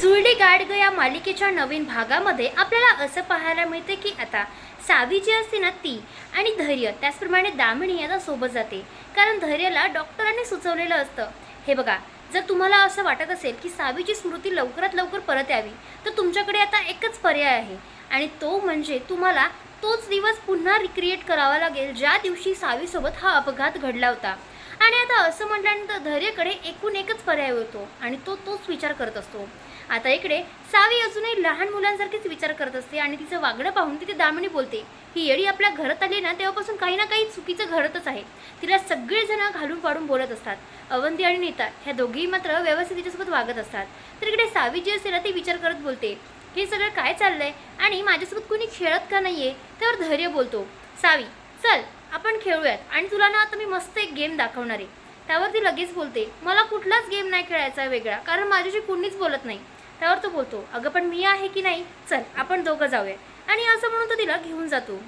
जुळली गाठ ग या मालिकेच्या नवीन भागामध्ये आपल्याला असं पाहायला मिळते की आता सावी जी असते ना ती आणि धैर्य त्याचप्रमाणे दामिनी आता सोबत जाते. कारण धैर्याला डॉक्टरांनी सुचवलेलं असतं, हे बघा, जर तुम्हाला असं वाटत असेल की सावीची स्मृती लवकरात लवकर परत यावी तर तुमच्याकडे आता एकच पर्याय आहे आणि तो म्हणजे तुम्हाला तोच दिवस पुन्हा रिक्रिएट करावा लागेल ज्या दिवशी सावीसोबत हा अपघात घडला होता. आणि आता असं म्हटल्यानंतर धैर्यकडे एकूण एकच पर्याय होतो आणि तो तोच विचार करत असतो. आता इकडे सावी अजूनही लहान मुलांसारखीच विचार करत असते आणि तिचं वागणं पाहून तिथे दामिनी बोलते, ही येडी आपल्या घरात आली ना तेव्हापासून काही ना काही चुकीचं घडतच आहे. तिला सगळेजण घालून पाडून बोलत असतात. अवंती आणि नीता ह्या दोघीही मात्र व्यवस्थित तिच्यासोबत वागत असतात. तर इकडे सावी जी असते ना ती विचार करत बोलते, हे सगळं काय चाललंय आणि माझ्यासोबत कोणी खेळत का नाहीये. त्यावर धैर्य बोलतो, सावी चल आपण खेळूयात आणि तुला ना आता मी मस्त एक गेम दाखवणार आहे. त्यावर ती लगेच बोलते, मला कुठलाच गेम नाही खेळायचा वेगळा, कारण माझ्याशी कुणीच बोलत नाही. त्यावर तो बोलतो, अगं पण मी आहे की नाही, चल आपण दोघं जाऊया. आणि असं म्हणून तो तिला घेऊन जातो.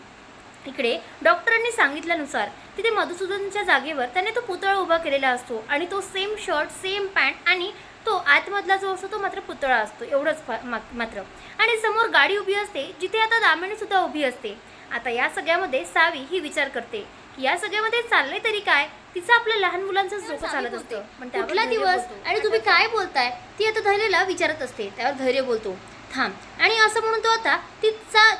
इकडे डॉक्टरांनी सांगितल्यानुसार तिथे मधुसूदनच्या जागेवर त्याने तो पुतळा उभा केलेला असतो आणि तो सेम शर्ट सेम पॅन्ट आणि तो आतमधला जो असतो तो मात्र पुतळा असतो, एवढंच मात्र. आणि समोर गाडी उभी असते जिथे आता दामिनी सुद्धा उभी असते. आता या सगळ्यामध्ये सावी ही विचार करते की या सगळ्यामध्ये चाललंय तरी काय. तिचं आपल्या लहान मुलांचंच डोकं चालत असतं. पण कुठला दिवस आणि तुम्ही काय बोलताय ती आता धैर्याला विचारत असते. त्यावर धैर्य बोलतो, थांब. आणि असं म्हणून तो आता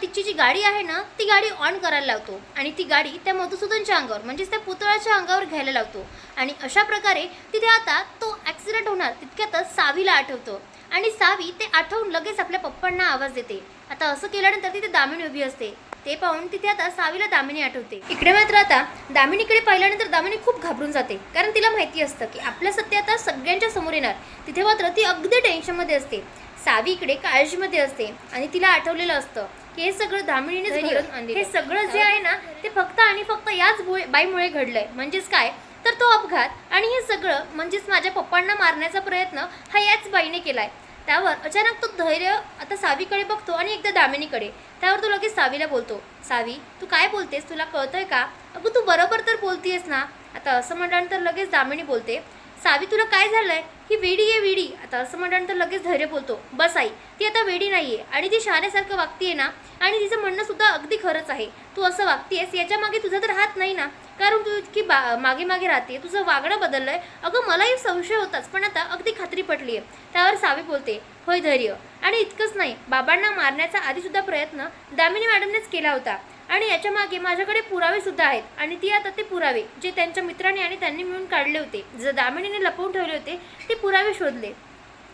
तिची जी गाडी आहे ना ती गाडी ऑन करायला लावतो आणि ती गाडी त्या मधुसूदनच्या अंगावर म्हणजेच त्या पुतळ्याच्या अंगावर घ्यायला लावतो. आणि अशा प्रकारे तिथे आता तो ॲक्सिडेंट होणार तितक्यातच सावीला आठवतो आणि सावी ते आठवून लगेच आपल्या पप्पांना आवाज देते. आता असं केल्यानंतर तिथे दामिनी उभी असते. ते पाहून तिथे आता सावीला दामिनी आठवते. इकडे मात्र आता दामिनीकडे पाहिल्यानंतर दामिनी खूप घाबरून जाते, कारण तिला माहिती असतं की आपल्या सत्य आता सगळ्यांच्या समोर येणार. तिथे मात्र ती अगदी टेन्शनमध्ये असते. सावी इकडे काळजीमध्ये असते आणि तिला आठवलेलं असतं की हे सगळं दामिनीने घडवून आणले. हे सगळं जे आहे ना ते फक्त आणि फक्त याच बाईमुळे घडलंय. म्हणजेच काय तर तो अपघात आणि हे सगळं म्हणजेच माझ्या पप्पांना मारण्याचा प्रयत्न हा याच बाईने केलाय. त्यावर अचानक तो धैर्य आता सावीकडे बघतो आणि एकदा दामिनीकडे. त्यावर तो लगेच सावीला बोलतो, सावी तू काय बोलतेस, तुला कळतंय का. अगं तू बरोबर तर बोलतीयस ना. आता असं म्हटल्यानंतर लगेच दामिनी बोलते, सावी तुला काय झालंय, ही वेडी आहे वेडी. आता असं म्हटल्यानंतर लगेच धैर्य बोलतो, बस आई ती आता वेडी नाहीये आणि ती शहाण्यासारखं वागतीये ना आणि तिचं म्हणणं सुद्धा अगदी खरंच आहे. तू असं वागतीयस याच्या मागे तुझा तर हात नाही ना, कारण तू इतकी मागे मागे राहते, तुझं वागणं बदललंय. अगं मलाही संशय होताच पण आता अगदी खात्री पटली आहे. त्यावर सावी बोलते, होय धैर्य, आणि इतकंच नाही, बाबांना मारण्याचा आधीसुद्धा प्रयत्न दामिनी मॅडमनेच केला होता आणि याच्या मागे माझ्याकडे पुरावे सुद्धा आहेत. आणि ती आता ते पुरावे जे त्यांच्या मित्रांनी आणि त्यांनी मिळून काढले होते, जे दामिनीने लपवून ठेवले होते, ते पुरावे शोधले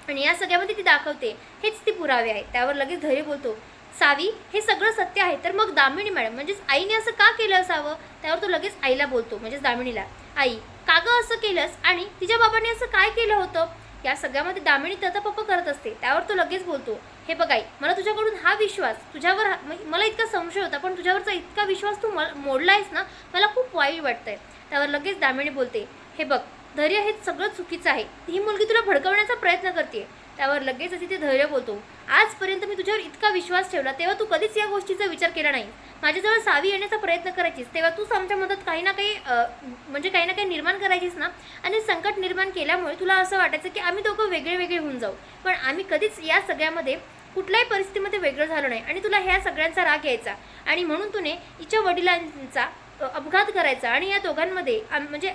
आणि या सगळ्यामध्ये ती दाखवते हेच ती पुरावे आहेत. त्यावर लगेच धैर्य बोलतो, सावी हे सगळं सत्य आहे तर मग दामिनी मॅडम म्हणजेच आईने असं का केलं असावं. त्यावर तो लगेच आईला बोलतो, म्हणजेच दामिनीला, आई का गं असं केलंस आणि तिच्या बाबांनी असं काय केलं होतं. या सगळ्यामध्ये दामिनी ततापप्पा करत असते. त्यावर तो लगेच बोलतो, हे बघ आई, मला तुझ्याकडून हा विश्वास तुझ्यावर मला इतका संशय होता पण तुझ्यावरचा इतका विश्वास तू मोडला आहेस ना, मला खूप वाईट वाटतंय. त्यावर लगेच दामिनी बोलते, हे बघ धैर्य, हे सगळं चुकीचं आहे, ही मुलगी तुला भडकवण्याचा प्रयत्न करते. त्यावर लगेच तिथे धैर्य बोलतो, आजपर्यंत मी तुझ्यावर इतका विश्वास ठेवला तेव्हा तू कधीच या गोष्टीचा विचार केला नाही. माझ्याजवळ सावी येण्याचा प्रयत्न करायचीस तेव्हा तूच आमच्या मदत काही ना काही निर्माण करायचीस ना. आणि संकट निर्माण केल्यामुळे तुला असं वाटायचं की आम्ही दोघं वेगळे वेगळे होऊन जाऊ, पण आम्ही कधीच या सगळ्यामध्ये कुठल्याही परिस्थितीमध्ये वेगळं झालो नाही आणि तुला ह्या सगळ्यांचा राग यायचा आणि म्हणून तुने हिच्या वडिलांचा अपघात करायचा आणि या दोघांमध्ये म्हणजे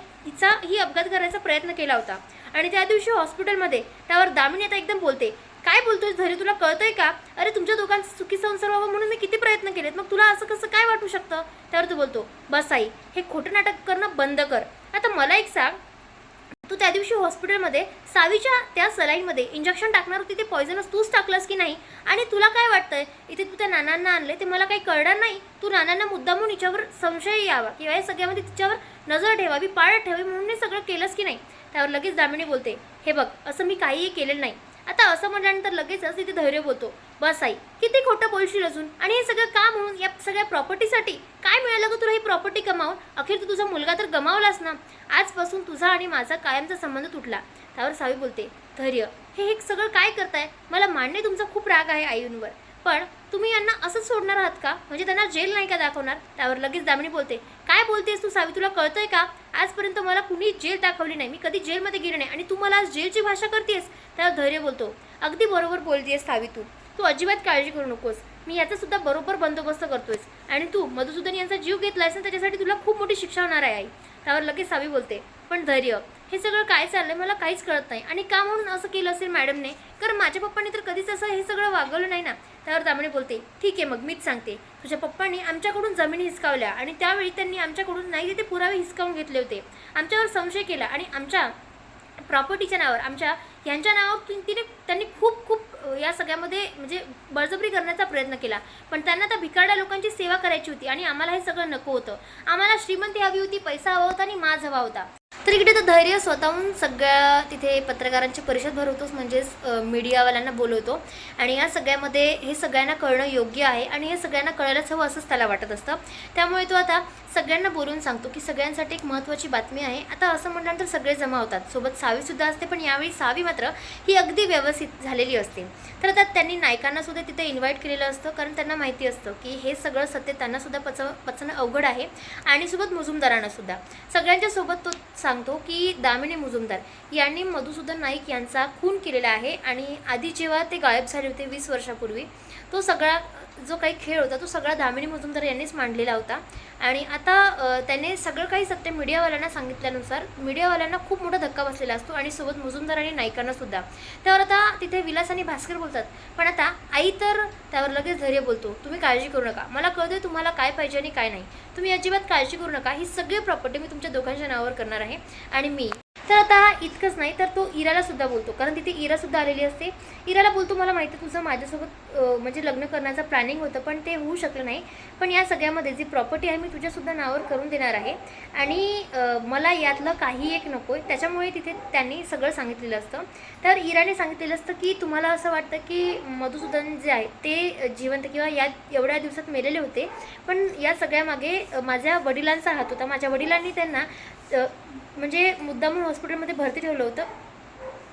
ही अपघात करायचा प्रयत्न केला होता. आणि त्या दिवशी हॉस्पिटलमध्ये. त्यावर दामिनी आता एकदम बोलते, काय बोलतोय धैर्य, तुला कळतंय का, अरे तुमच्या दोघांचं चुकी संसार व्हावं म्हणून मी किती प्रयत्न केलेत, मग तुला असं कसं काय वाटू शकतं. त्यावर तो बोलतो, बस आई हे खोटं नाटक करणं बंद कर. आता मला एक सांग, तू त्या दिवशी हॉस्पिटलमध्ये सावीच्या त्या सलाईनमध्ये इंजेक्शन टाकणार होती ते पॉयझनस तूच टाकलंस की नाही. आणि तुला काय वाटतंय इथे तू त्या नानांना आणले ते मला काही कळणार नाही. तू नानांना मुद्दामून हिच्यावर संशय यावा किंवा या सगळ्यामध्ये तिच्यावर नजर ठेवावी, पाळत ठेवावी म्हणून हे सगळं केलंस की नाही. त्यावर लगेच दामिनी बोलते, हे बघ असं मी काहीही केलेलं नाही. आता असं म्हटल्यानंतर लगेचच तिथे धैर्य बोलतो, बस आई किती खोटं बोलशील अजून, आणि हे सगळं का म्हणून, या सगळ्या प्रॉपर्टीसाठी काय मिळालं ग तुला ही प्रॉपर्टी कमावून. अखेर तू तुझा मुलगा तर गमावलास ना, आजपासून तुझा आणि माझा कायमचा संबंध तुटला. त्यावर सावी बोलते, धैर्य हे सगळं काय करताय, मला मान्य तुमचा खूप राग आहे आईंवर, पण तुम्ही यांना असंच सोडणार आहात का? म्हणजे त्यांना जेल नाही का दाखवणार? त्यावर लगेच दामिनी बोलते, काय बोलतेस तू सावी, तुला कळतंय का? आजपर्यंत मला कुणी जेल दाखवली नाही, मी कधी जेलमध्ये गेले नाही आणि तू मला आज जेलची भाषा करतेस. त्यावर धैर्य बोलतो, अगदी बरोबर बोलतेस सावी, तू अजिबात काळजी करू नकोस, मी याचा सुद्धा बरोबर बंदोबस्त करतोयस आणि तू मधुसूदन यांचा जीव घेतलायस ना, त्याच्यासाठी तुला खूप मोठी शिक्षा होणार आहे आई. त्यावर लगेच सावी बोलते, पण धैर्य, हे सगळं काय चाललंय मला काहीच कळत नाही आणि का म्हणून असं केलं असेल मॅडमने, कारण माझ्या पप्पांनी तर कधीच असं हे सगळं वागवलं नाही ना. त्यावर दामिनी बोलते, ठीक आहे मग मीच सांगते, तुझ्या पप्पांनी आमच्याकडून जमिनी हिसकावल्या आणि त्यावेळी त्यांनी आमच्याकडून नाही तिथे पुरावे हिसकावून घेतले होते, आमच्यावर संशय केला आणि आमच्या प्रॉपर्टीच्या नावावर आमच्या यांच्या नावावर त्यांनी खूप खूप या सगळ्यामध्ये म्हणजे बळजबरी करण्याचा प्रयत्न केला. पण त्यांना त्या भिकारड्या लोकांची सेवा करायची होती आणि आम्हाला हे सगळं नको होतं, आम्हाला श्रीमंती हवी होती, पैसा हवा होता आणि माज हवा होता. तर इकडे तर धैर्य स्वतःहून सगळ्या तिथे पत्रकारांची परिषद भरवतोच, म्हणजेच मीडियावाल्यांना बोलवतो आणि या सगळ्यामध्ये हे सगळ्यांना कळणं योग्य आहे आणि हे सगळ्यांना कळायलाच हवं असंच त्याला वाटत असतं. त्यामुळे तो आता सगळ्यांना बोलून सांगतो की सगळ्यांसाठी एक महत्त्वाची बातमी आहे. आता असं म्हटल्यानंतर सगळे जमा होतात, सोबत सावीसुद्धा असते, पण यावेळी सावी मात्र ही अगदी व्यवस्थित झालेली असते. तर आता त्यांनी नायकांनासुद्धा तिथे इन्व्हाइट केलेलं असतं, कारण त्यांना माहिती असतं की हे सगळं सत्य त्यांनासुद्धा पचणं अवघड आहे आणि सोबत मुजुमदारांनासुद्धा. सगळ्यांच्या सोबत तो सांगतो की दामिनी मुजुमदार यांनी मधुसूदन नाईक यांचा खून केलेला आहे आणि आधी जेव्हा ते गायब झाले होते 20 वर्षापूर्वी, तो सगळा जो काही खेळ होता तो सगळा दामिनी मुजुमदार यांनीच मांडलेला होता. आणि आता त्याने सगळं काही सत्य मीडियावाल्यांना सांगितल्यानुसार मीडियावाल्यांना खूप मोठा धक्का बसलेला असतो आणि सोबत मुजुमदार आणि नायकांनासुद्धा. त्यावर आता तिथे विलास आणि भास्कर बोलतात, पण आता आई तर. त्यावर लगेच धैर्य बोलतो, तुम्ही काळजी करू नका, मला कळतंय तुम्हाला काय पाहिजे आणि काय नाही, तुम्ही अजिबात काळजी करू नका, ही सगळी प्रॉपर्टी मी तुमच्या दोघांच्या नावावर करणार आहे. आणि मी तर आता इतकंच नाही तर तो इराला सुद्धा बोलतो, कारण तिथे इरासुद्धा आलेली असते. इराला बोलतो, मला माहिती आहे तुझं माझ्यासोबत म्हणजे लग्न करण्याचं प्लॅनिंग होतं, पण ते होऊ शकलं नाही, पण या सगळ्यामध्ये जी प्रॉपर्टी आहे मी तुझ्यासुद्धा नावावर करून देणार आहे आणि मला यातलं काही एक नको आहे. त्याच्यामुळे तिथे त्यांनी सगळं सांगितलेलं असतं. तर इराने सांगितलेलं असतं की तुम्हाला असं वाटतं की मधुसूदन जे आहे ते जिवंत किंवा या एवढ्या दिवसात मेलेले होते, पण या सगळ्यामागे माझ्या वडिलांचा हात होता. माझ्या वडिलांनी त्यांना म्हणजे मुद्दामून हॉस्पिटलमध्ये भरती ठेवलं होतं,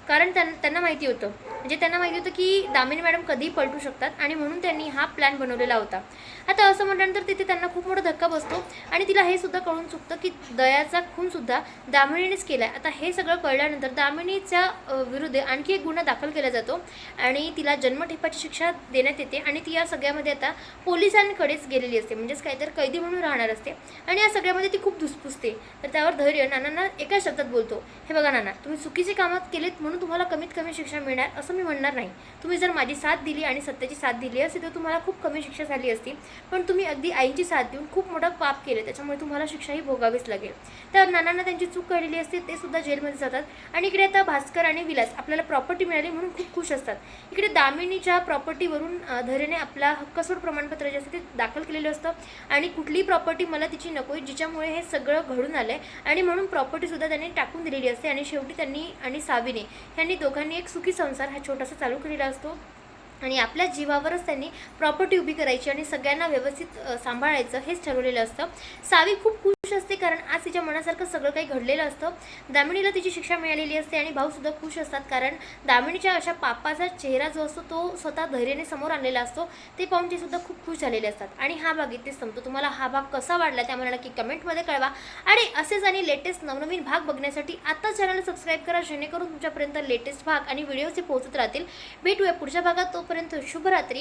कारण त्यांना माहिती होतं, म्हणजे त्यांना माहिती होतं की दामिनी मॅडम कधीही पलटू शकतात आणि म्हणून त्यांनी हा प्लॅन बनवलेला होता. आता असं म्हटल्यानंतर तिथे त्यांना खूप मोठा धक्का बसतो आणि तिला हे सुद्धा कळून चुकतं की दयाचा खूनसुद्धा दामिनीनेच केला आहे. आता हे सगळं कळल्यानंतर दामिनीच्या विरुद्ध आणखी एक गुन्हा दाखल केला जातो आणि तिला जन्मठेपाची शिक्षा देण्यात येते आणि ती या सगळ्यामध्ये आता पोलिसांकडेच गेलेली असते, म्हणजेच काहीतरी कैदी म्हणून राहणार असते आणि या सगळ्यामध्ये ती खूप धुसफुसते. तर त्यावर धैर्य नानांना एका शब्दात बोलतो, हे बघा नाना, तुम्ही चुकीची कामात केलेत म्हणून तुम्हाला कमीत कमी शिक्षा मिळणार असं मी म्हणणार नाही. तुम्ही जर माझी साथ दिली आणि सत्याची साथ दिली असती तर तुम्हाला खूप कमी शिक्षा झाली असती, पण तुम्ही अगदी आईंची साथ देऊन खूप मोठं पाप केले, त्याच्यामुळे तुम्हाला शिक्षाही भोगावीच लागेल. तर नानांना त्यांची चूक कळलेली असते, ते सुद्धा जेलमध्ये जातात आणि इकडे आता भास्कर आणि विलास आपल्याला प्रॉपर्टी मिळाली म्हणून खूप खुश असतात. इकडे दामिनीच्या प्रॉपर्टीवरून धैर्याने आपला हक्कसोड प्रमाणपत्र जे असतं ते दाखल केलेलं असतं आणि कुठलीही प्रॉपर्टी मला तिची नको आहे, जिच्यामुळे हे सगळं घडून आलं आहे आणि म्हणून प्रॉपर्टीसुद्धा त्यांनी टाकून दिलेली असते आणि शेवटी त्यांनी आणि सावीने यांनी दोघांनी एक सुखी संसार हा छोटासा चालू केलेला असतो आणि आपल्या जीवावरच त्यांनी प्रॉपर्टी उभी करायची आणि सगळ्यांना व्यवस्थित सांभाळायचं हेच ठरवलेलं असतं. सावी खूप खुश असते, कारण आज तिच्या मनासारखं सगळं काही घडलेलं असतं. दामिनीला तिची शिक्षा मिळालेली असते आणि भाऊसुद्धा खुश असतात, कारण दामिनीच्या अशा पापाचा चेहरा जो असतो तो स्वतः धैर्याने समोर आणलेला असतो, ते पाहून ते सुद्धा खूप खुश झालेले असतात. आणि हा भाग इथेच संपतो. तुम्हाला हा भाग कसा वाटला ते आम्हाला नक्की कमेंटमध्ये कळवा आणि असेच आणि लेटेस्ट नवनवीन भाग बघण्यासाठी आता चॅनल सबस्क्राईब करा, जेणेकरून तुमच्यापर्यंत लेटेस्ट भाग आणि व्हिडिओचे पोहोचत राहतील. भेटूया पुढच्या भागात, तोपर्यंत शुभरात्री.